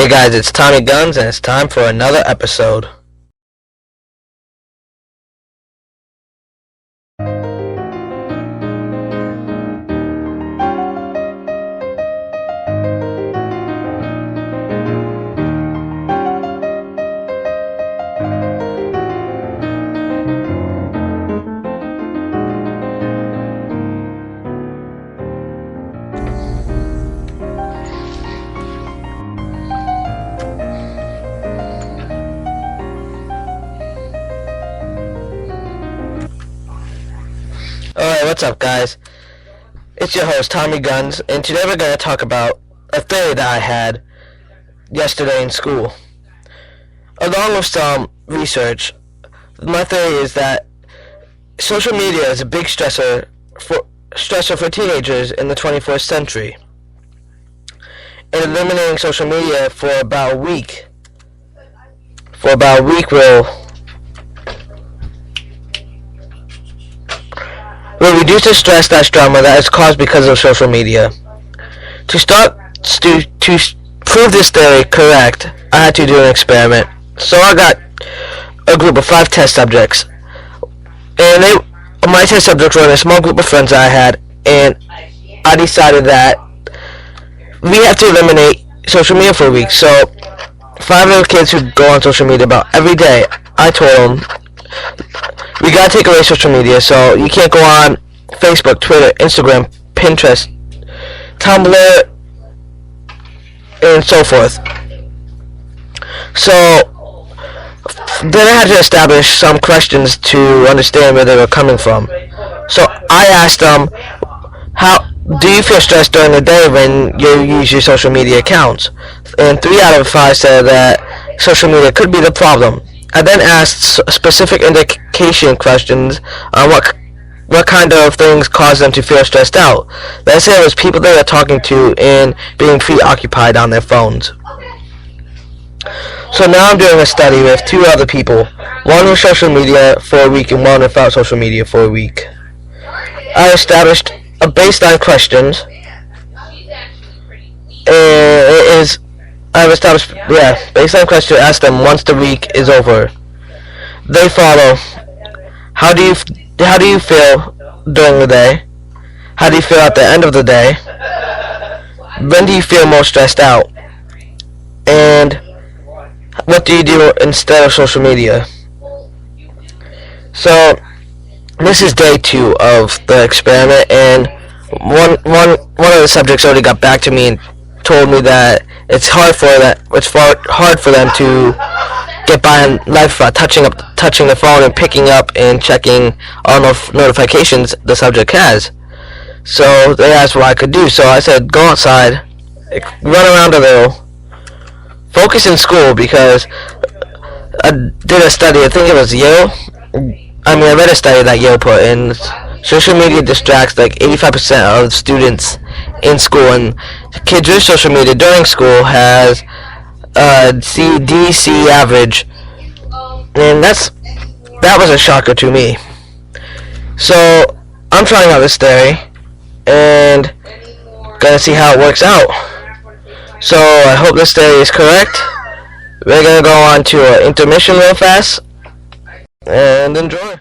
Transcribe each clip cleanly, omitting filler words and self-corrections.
Hey guys, it's Tommy Guns, and it's time for another episode. Alright, what's up guys? It's your host, Tommy Guns, and today we're going to talk about a theory that I had yesterday in school. Along with some research, my theory is that social media is a big stressor for teenagers in the 21st century. And eliminating social media for about a week will reduce the stress/drama that is caused because of social media. To prove this theory correct, I had to do an experiment. So I got a group of 5 test subjects, and my test subjects were in a small group of friends that I had, and I decided that we have to eliminate social media for a week. So 5 little kids who go on social media about every day, I told them, we gotta take away social media, so you can't go on Facebook, Twitter, Instagram, Pinterest, Tumblr, and so forth. So then I had to establish some questions to understand where they were coming from. So I asked them, how do you feel stressed during the day when you use your social media accounts? And 3 out of 5 said that social media could be the problem. I then asked specific indication questions on what kind of things cause them to feel stressed out. Let's say it was people they were talking to and being preoccupied on their phones. So now I'm doing a study with 2 other people, one with social media for a week and one without social media for a week. I established a baseline questions. Baseline question. Ask them once the week is over. They follow. How do you feel during the day? How do you feel at the end of the day? When do you feel most stressed out? And what do you do instead of social media? So this is day 2 of the experiment, and one of the subjects already got back to me and told me that it's hard for them to get by in life touching the phone and picking up and checking all notifications the subject has. So they asked what I could do. So I said, go outside, run around a little, focus in school, because I did a study, I think it was Yale. I read a study that Yale put in. Social media distracts like 85% of students in school, and kids with social media during school has CDC average, and that was a shocker to me. So I'm trying out this theory and gonna see how it works out. So I hope this theory is correct. We're gonna go on to an intermission real fast and enjoy.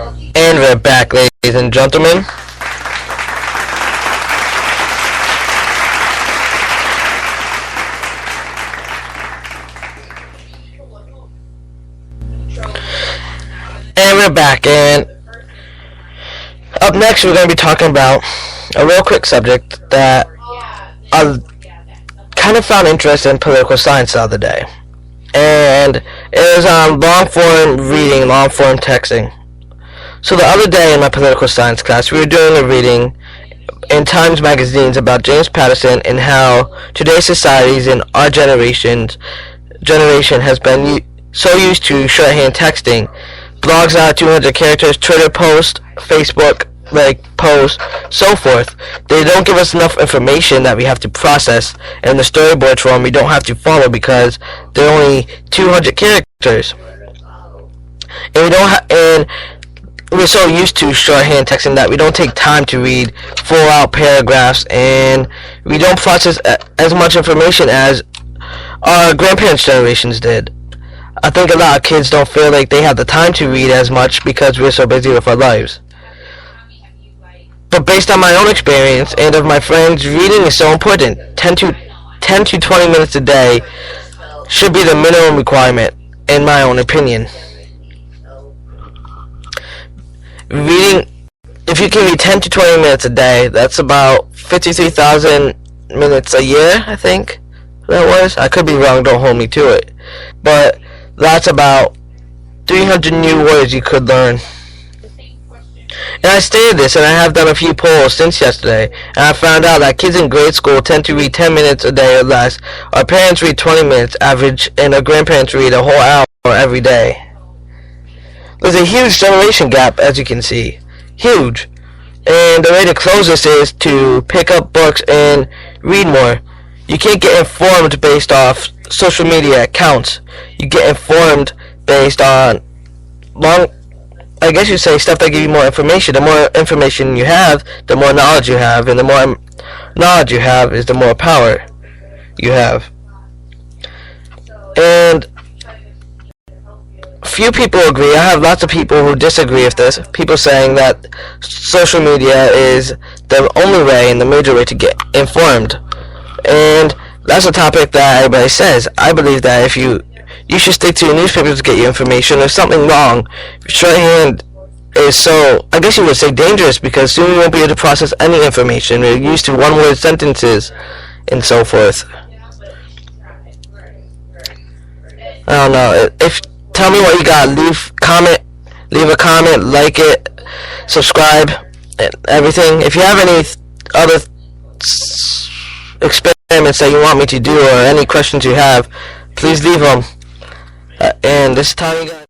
And we're back, ladies and gentlemen. And we're back, and up next we're going to be talking about a real quick subject that I kind of found interest in political science the other day. And it was long-form reading, long-form texting. So the other day in my political science class, we were doing a reading in Times magazines about James Patterson and how today's societies and our generation has been so used to shorthand texting, blogs out 200 characters, Twitter posts, Facebook posts, so forth. They don't give us enough information that we have to process, and the storyboard form we don't have to follow because they're only 200 characters. And we're so used to shorthand texting that we don't take time to read full-out paragraphs, and we don't process as much information as our grandparents' generations did. I think a lot of kids don't feel like they have the time to read as much because we're so busy with our lives. But based on my own experience and of my friends, reading is so important. 10 to 20 minutes a day should be the minimum requirement, in my own opinion. Reading, if you can read 10 to 20 minutes a day, that's about 53,000 minutes a year, I think that was. I could be wrong, don't hold me to it. But that's about 300 new words you could learn. And I stated this, and I have done a few polls since yesterday, and I found out that kids in grade school tend to read 10 minutes a day or less. Our parents read 20 minutes average, and our grandparents read a whole hour every day. There's a huge generation gap, as you can see. Huge. And the way to close this is to pick up books and read more. You can't get informed based off social media accounts. You get informed based on I guess you'd say stuff that give you more information. The more information you have, the more knowledge you have, and the more knowledge you have is the more power you have. And few people agree. I have lots of people who disagree with this. People saying that social media is the only way and the major way to get informed. And that's a topic that everybody says. I believe that if you should stick to your newspapers to get your information. There's something wrong. Shorthand is so, I guess you would say, dangerous, because soon you won't be able to process any information. We're used to one-word sentences and so forth. I don't know. Tell me what you got. Leave a comment, like it, subscribe, and everything. If you have any other experiments that you want me to do or any questions you have, please leave them. And this time you got